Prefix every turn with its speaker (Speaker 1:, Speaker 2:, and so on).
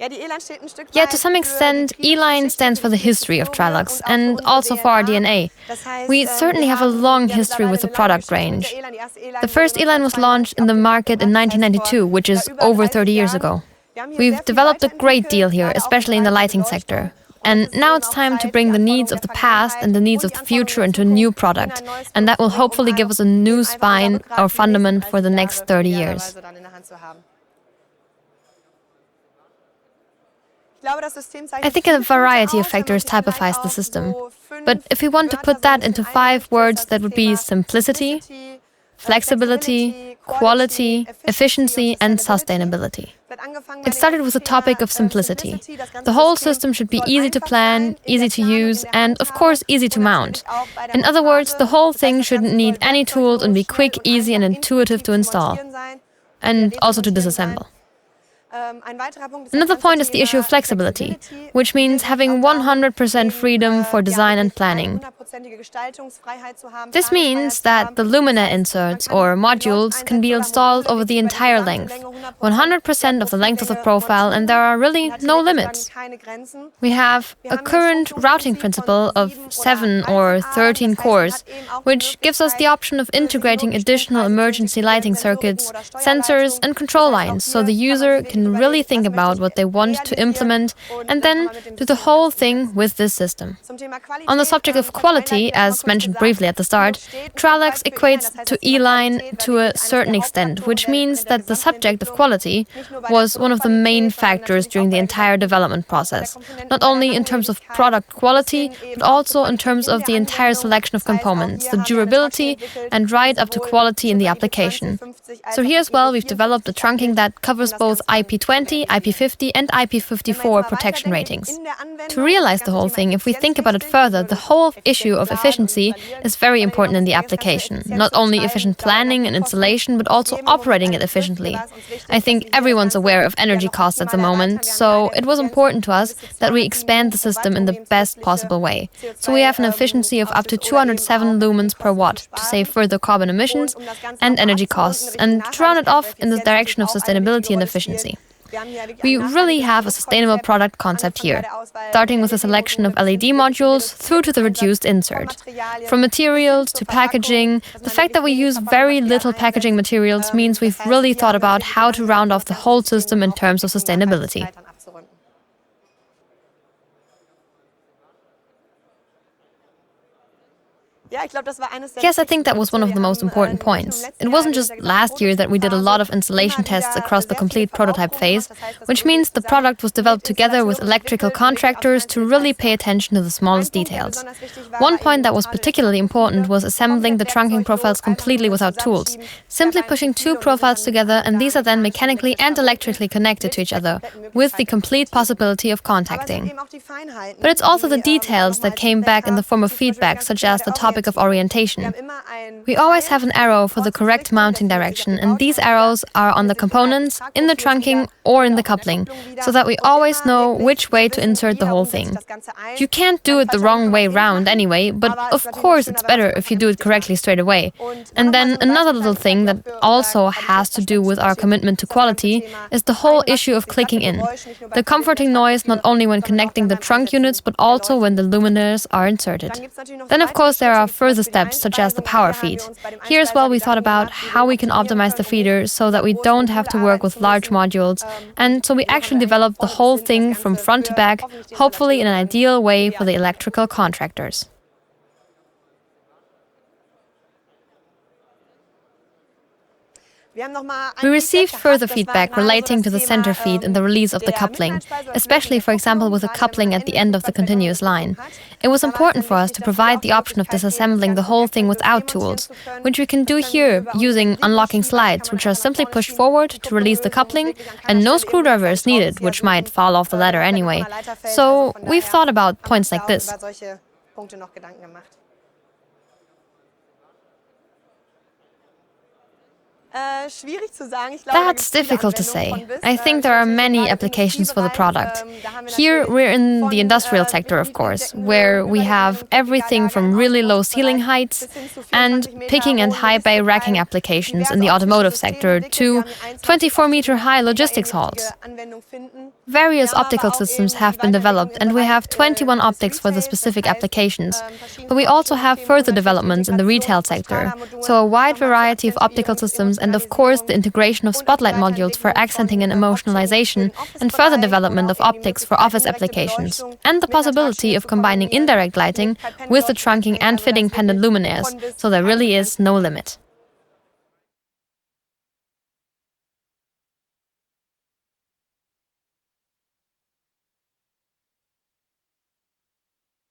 Speaker 1: Yeah, to some extent, E-line stands for the history of TRILUX and also for our DNA. We certainly have a long history with the product range. The first E-line was launched in the market in 1992, which is over 30 years ago. We've developed a great deal here, especially in the lighting sector. And now it's time to bring the needs of the past and the needs of the future into a new product. And that will hopefully give us a new spine or fundament for the next 30 years. I think a variety of factors typifies the system. But if we want to put that into 5 words, that would be simplicity, flexibility, quality, efficiency, and sustainability. It started with the topic of simplicity. The whole system should be easy to plan, easy to use, and of course easy to mount. In other words, the whole thing shouldn't need any tools and be quick, easy, and intuitive to install. And also to disassemble. Another point is the issue of flexibility, which means having 100% freedom for design and planning. This means that the luminaire inserts or modules can be installed over the entire length, 100% of the length of the profile, and there are really no limits. We have a current routing principle of 7 or 13 cores, which gives us the option of integrating additional emergency lighting circuits, sensors, and control lines, so the user can really think about what they want to implement and then do the whole thing with this system. On the subject of quality, as mentioned briefly at the start, TRILUX equates to E-line to a certain extent, which means that the subject of quality was one of the main factors during the entire development process, not only in terms of product quality, but also in terms of the entire selection of components, the durability, and right up to quality in the application. So here as well, we've developed a trunking that covers both IP20, IP50, and IP54 protection ratings. To realize the whole thing, if we think about it further, the whole issue of efficiency is very important in the application. Not only efficient planning and installation, but also operating it efficiently. I think everyone's aware of energy costs at the moment, so it was important to us that we expand the system in the best possible way. So we have an efficiency of up to 207 lumens per watt to save further carbon emissions and energy costs, and to round it off in the direction of sustainability and efficiency. We really have a sustainable product concept here, starting with a selection of LED modules through to the reduced insert. From materials to packaging, the fact that we use very little packaging materials means we've really thought about how to round off the whole system in terms of sustainability. Yes, I think that was one of the most important points. It wasn't just last year that we did a lot of installation tests across the complete prototype phase, which means the product was developed together with electrical contractors to really pay attention to the smallest details. One point that was particularly important was assembling the trunking profiles completely without tools, simply pushing 2 profiles together, and these are then mechanically and electrically connected to each other, with the complete possibility of contacting. But it's also the details that came back in the form of feedback, such as the topic of orientation. We always have an arrow for the correct mounting direction, and these arrows are on the components, in the trunking, or in the coupling, so that we always know which way to insert the whole thing. You can't do it the wrong way round anyway, but of course it's better if you do it correctly straight away. And then another little thing that also has to do with our commitment to quality is the whole issue of clicking in. The comforting noise not only when connecting the trunk units, but also when the luminaires are inserted. Then of course there are further steps, such as the power feed. Here as well we thought about how we can optimize the feeder so that we don't have to work with large modules, and so we actually developed the whole thing from front to back, hopefully in an ideal way for the electrical contractors. We received further feedback relating to the center feed and the release of the coupling, especially, for example, with the coupling at the end of the continuous line. It was important for us to provide the option of disassembling the whole thing without tools, which we can do here using unlocking slides, which are simply pushed forward to release the coupling, and no screwdriver is needed, which might fall off the ladder anyway. So we've thought about points like this. That's difficult to say. I think there are many applications for the product. Here we're in the industrial sector, of course, where we have everything from really low ceiling heights and picking and high bay racking applications in the automotive sector to 24-meter high logistics halls. Various optical systems have been developed, and we have 21 optics for the specific applications. But we also have further developments in the retail sector, so a wide variety of optical systems, and of course the integration of spotlight modules for accenting and emotionalization, and further development of optics for office applications, and the possibility of combining indirect lighting with the trunking and fitting pendant luminaires, so there really is no limit.